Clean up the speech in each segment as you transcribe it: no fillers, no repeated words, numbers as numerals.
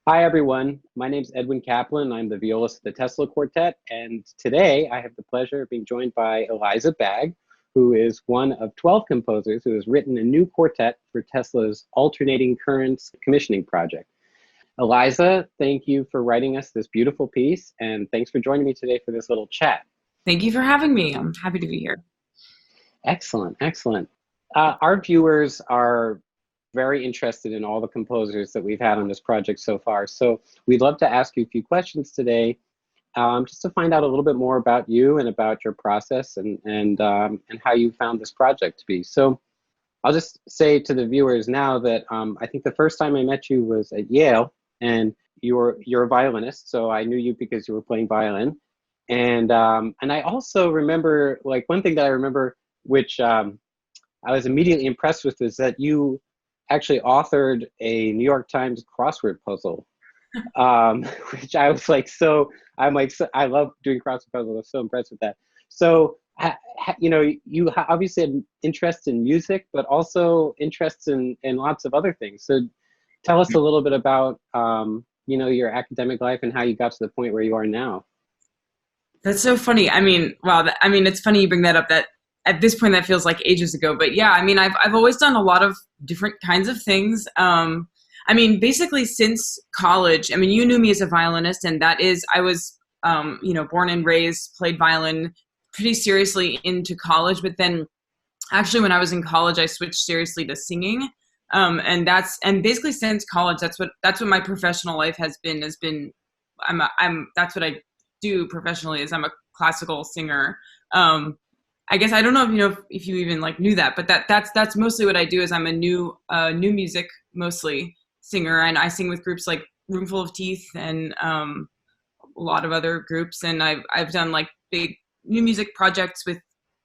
Hi, everyone. My name is Edwin Kaplan. I'm the violist of the Tesla Quartet. And today I have the pleasure of being joined by Eliza Bagg, who is one of 12 composers who has written a new quartet for Tesla's alternating currents commissioning project. Eliza, thank you for writing us this beautiful piece. And thanks for joining me today for this little chat. Thank you for having me. I'm happy to be here. Excellent, excellent. Our viewers are very interested in all the composers that we've had on this project so far. So we'd love to ask you a few questions today, just to find out a little bit more about you and about your process and how you found this project to be. So I'll just say to the viewers now that I think the first time I met you was at Yale, and you're a violinist, so I knew you because you were playing violin. And I also remember, like, one thing that I remember, which I was immediately impressed with, is that you actually authored a New York Times crossword puzzle, which I was like, I love doing crossword puzzles. I was so impressed with that. So, you know, you obviously had interest in music, but also interests in lots of other things. So tell us a little bit about, you know, your academic life and how you got to the point where you are now. That's so funny. I mean, wow. I mean, it's funny you bring that up. That at this point, that feels like ages ago. But yeah, I mean, I've always done a lot of different kinds of things. I mean, basically since college. I mean, you knew me as a violinist, and that is, I was, you know, born and raised, played violin pretty seriously into college. But then, actually, when I was in college, I switched seriously to singing. And basically since college, that's what my professional life has been. That's what I do professionally, is I'm a classical singer. I guess I don't know if you know if you even like knew that, but that's mostly what I do. Is I'm a new music mostly singer, and I sing with groups like Roomful of Teeth and a lot of other groups. And I've done like big new music projects with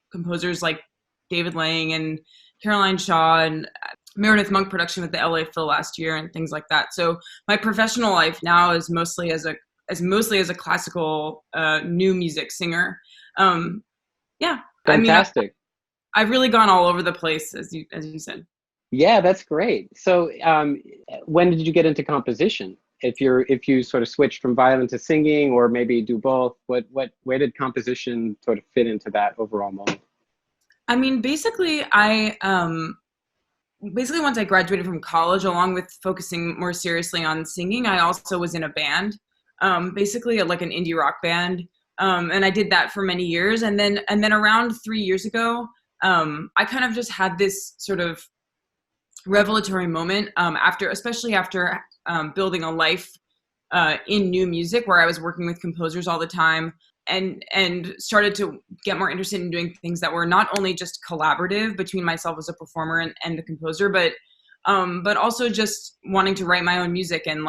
composers like David Lang and Caroline Shaw and Meredith Monk production with the LA Phil last year and things like that. So my professional life now is mostly as a classical new music singer. Yeah. Fantastic. I mean, I've really gone all over the place, as you said. Yeah, that's great. So when did you get into composition? If you sort of switched from violin to singing, or maybe do both, where did composition sort of fit into that overall moment? I mean, basically, basically once I graduated from college, along with focusing more seriously on singing, I also was in a band, basically like an indie rock band. And I did that for many years. And then around 3 years ago, I kind of just had this sort of revelatory moment, especially after building a life in new music, where I was working with composers all the time, and started to get more interested in doing things that were not only just collaborative between myself as a performer and the composer, but also just wanting to write my own music and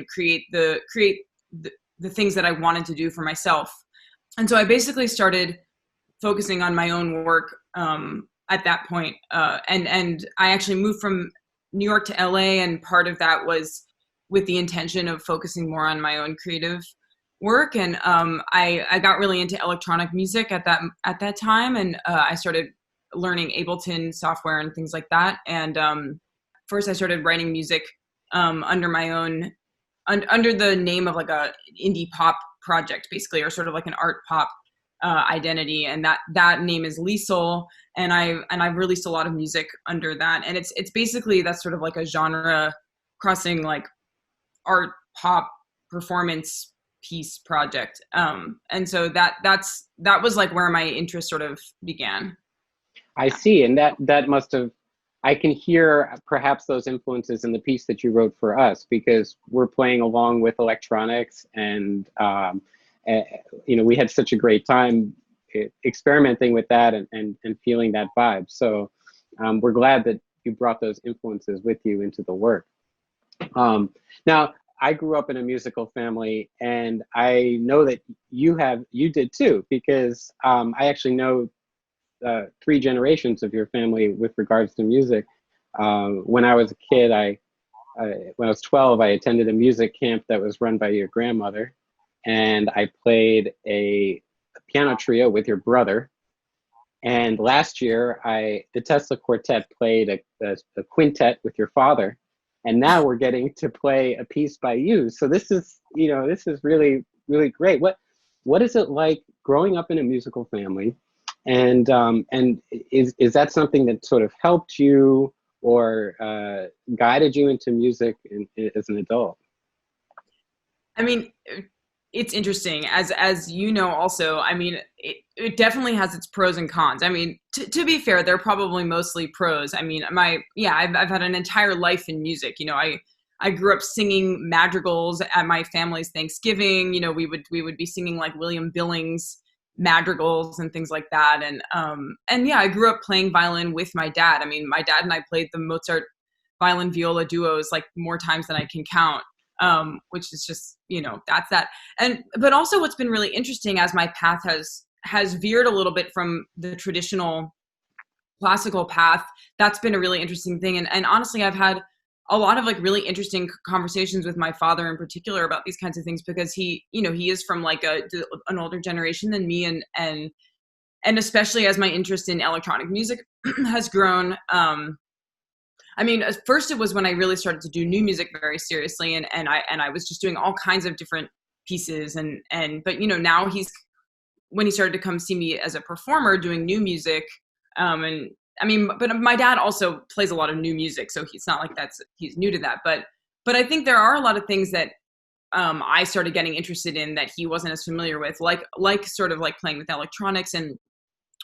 create the things that I wanted to do for myself. And so I basically started focusing on my own work at that point. And I actually moved from New York to LA, and part of that was with the intention of focusing more on my own creative work. And I got really into electronic music at that time, and I started learning Ableton software and things like that. And first I started writing music under my own under the name of like a indie pop project, basically, or sort of like an art pop identity, and that name is Liesel, and I've released a lot of music under that, and it's basically that's sort of like a genre crossing like art pop performance piece project, and so that was like where my interest sort of began. I see, and that must have. I can hear perhaps those influences in the piece that you wrote for us, because we're playing along with electronics, and we had such a great time experimenting with that and feeling that vibe. So we're glad that you brought those influences with you into the work. Now, I grew up in a musical family, and I know that you did too, because I actually know 3 generations of your family with regards to music. When I was a kid, when I was 12, I attended a music camp that was run by your grandmother, and I played a piano trio with your brother. And last year, the Tesla Quartet played a quintet with your father, and now we're getting to play a piece by you. So this is really, really great. What is it like growing up in a musical family? And is that something that sort of helped you or guided you into music as an adult? I mean, it's interesting, as you know. Also, I mean, it definitely has its pros and cons. I mean, to be fair, they're probably mostly pros. I mean, I've had an entire life in music. I grew up singing madrigals at my family's Thanksgiving. We would be singing like William Billings madrigals and things like that. And yeah, I grew up playing violin with my dad. I mean, my dad and I played the Mozart violin viola duos like more times than I can count, which is just, that's that. But also what's been really interesting, as my path has veered a little bit from the traditional classical path, that's been a really interesting thing. And honestly, I've had a lot of like really interesting conversations with my father in particular about these kinds of things, because he is from like an older generation than me, and especially as my interest in electronic music has grown. I mean, first it was when I really started to do new music very seriously, and I was just doing all kinds of different pieces, but now when he started to come see me as a performer doing new music, and I mean, but my dad also plays a lot of new music, so it's not like he's new to that. But I think there are a lot of things that I started getting interested in that he wasn't as familiar with, like sort of like playing with electronics. And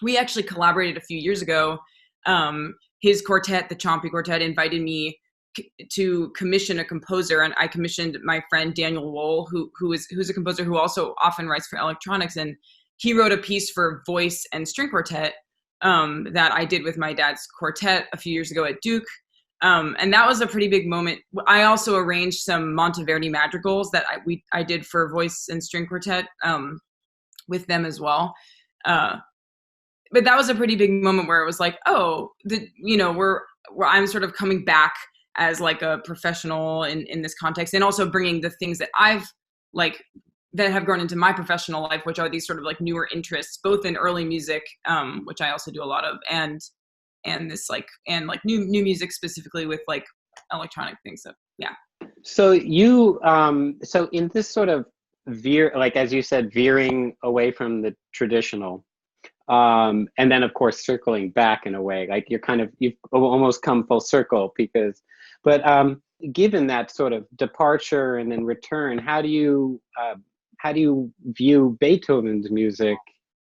we actually collaborated a few years ago. His quartet, the Chompy Quartet, invited me to commission a composer, and I commissioned my friend Daniel Wohl, who's a composer who also often writes for electronics, and he wrote a piece for voice and string quartet that I did with my dad's quartet a few years ago at Duke. And that was a pretty big moment. I also arranged some Monteverdi madrigals that I did for voice and string quartet with them as well. But that was a pretty big moment where it was like, oh, I'm sort of coming back as like a professional in this context, and also bringing the things that I've like that have grown into my professional life, which are these sort of like newer interests, both in early music, which I also do a lot of, and this like new music, specifically with like electronic things. So yeah. So you so in this sort of like as you said, veering away from the traditional, And then of course circling back in a way, like you've almost come full circle because, but given that sort of departure and then return, how do you view Beethoven's music,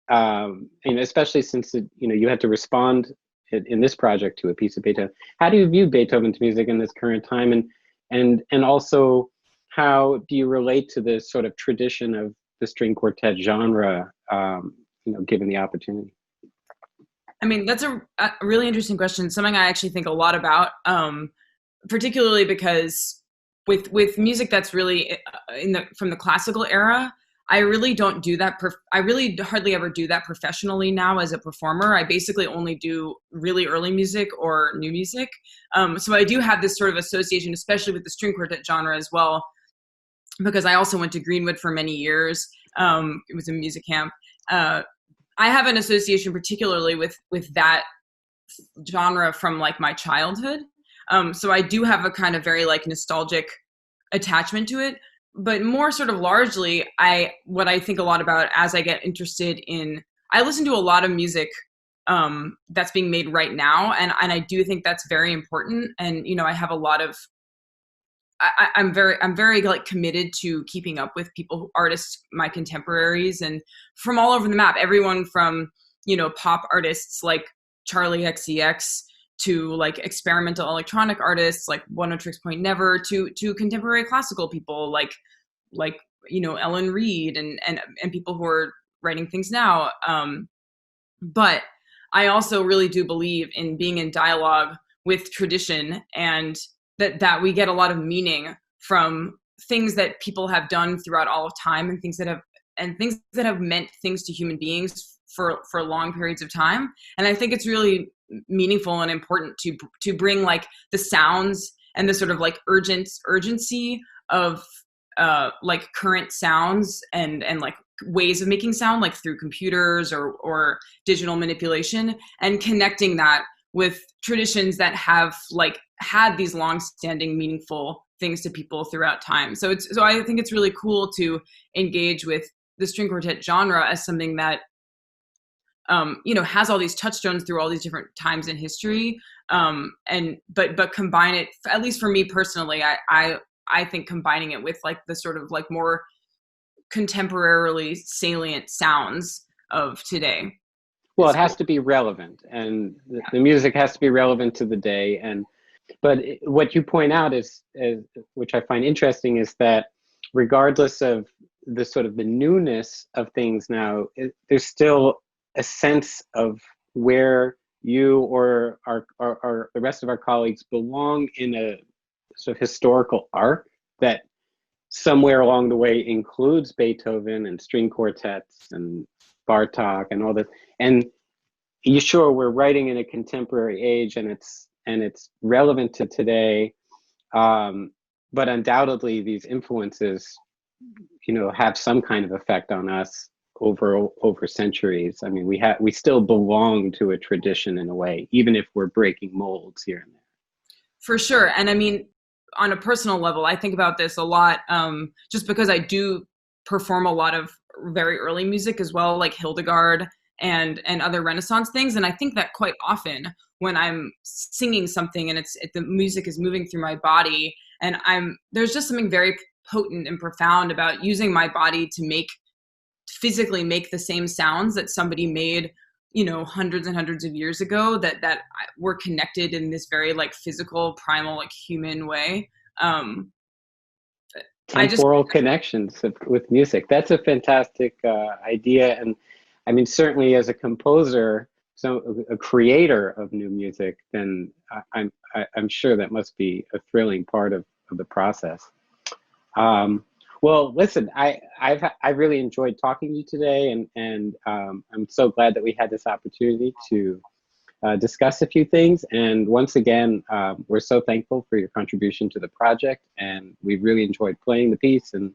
and especially since you had to respond in this project to a piece of Beethoven? How do you view Beethoven's music in this current time, and also how do you relate to this sort of tradition of the string quartet genre, given the opportunity? I mean, that's a really interesting question. Something I actually think a lot about, particularly because with music that's really from the classical era, I really don't do that. I really hardly ever do that professionally now as a performer. I basically only do really early music or new music. So I do have this sort of association, especially with the string quartet genre as well, because I also went to Greenwood for many years. It was a music camp. I have an association particularly with that genre from like my childhood. So I do have a kind of very like nostalgic attachment to it, but more sort of largely, what I think a lot about as I get interested in, I listen to a lot of music that's being made right now, and I do think that's very important. And I have a lot of, I'm very like committed to keeping up with artists, my contemporaries, and from all over the map. Everyone from pop artists like Charlie XCX to like experimental electronic artists like One Oh Tricks Point Never to contemporary classical people like Ellen Reed and people who are writing things now. But I also really do believe in being in dialogue with tradition, and that we get a lot of meaning from things that people have done throughout all of time, and things that have meant things to human beings for long periods of time. And I think it's really meaningful and important to bring like the sounds and the sort of like urgency of like current sounds and like ways of making sound, like through computers or digital manipulation, and connecting that with traditions that have like had these long-standing meaningful things to people throughout time. So I think it's really cool to engage with the string quartet genre as something that has all these touchstones through all these different times in history, but combine it, at least for me personally, I think combining it with like the sort of like more contemporarily salient sounds of today. Well, it has to be relevant, and the music has to be relevant to the day. But what you point out is, which I find interesting, is that regardless of the sort of the newness of things now, there's still a sense of where you or the rest of our colleagues belong in a sort of historical arc that somewhere along the way includes Beethoven and string quartets and Bartok and all that. And sure, we're writing in a contemporary age, and it's relevant to today, but undoubtedly these influences, have some kind of effect on us over centuries. I mean, we still belong to a tradition in a way, even if we're breaking molds here and there. For sure. And I mean, on a personal level, I think about this a lot, just because I do perform a lot of very early music as well, like Hildegard and other Renaissance things. And I think that quite often when I'm singing something and the music is moving through my body, and there's just something very potent and profound about using my body to physically make the same sounds that somebody made hundreds and hundreds of years ago, that we're connected in this very like physical, primal, like human way. Temporal connections with music. That's a fantastic idea. And I mean, certainly as a composer, so a creator of new music, then I'm sure that must be a thrilling part of the process. Well, listen, I really enjoyed talking to you today, and I'm so glad that we had this opportunity to discuss a few things. And once again, we're so thankful for your contribution to the project, and we really enjoyed playing the piece, and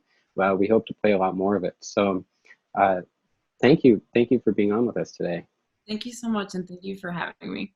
we hope to play a lot more of it. So thank you for being on with us today. Thank you so much, and thank you for having me.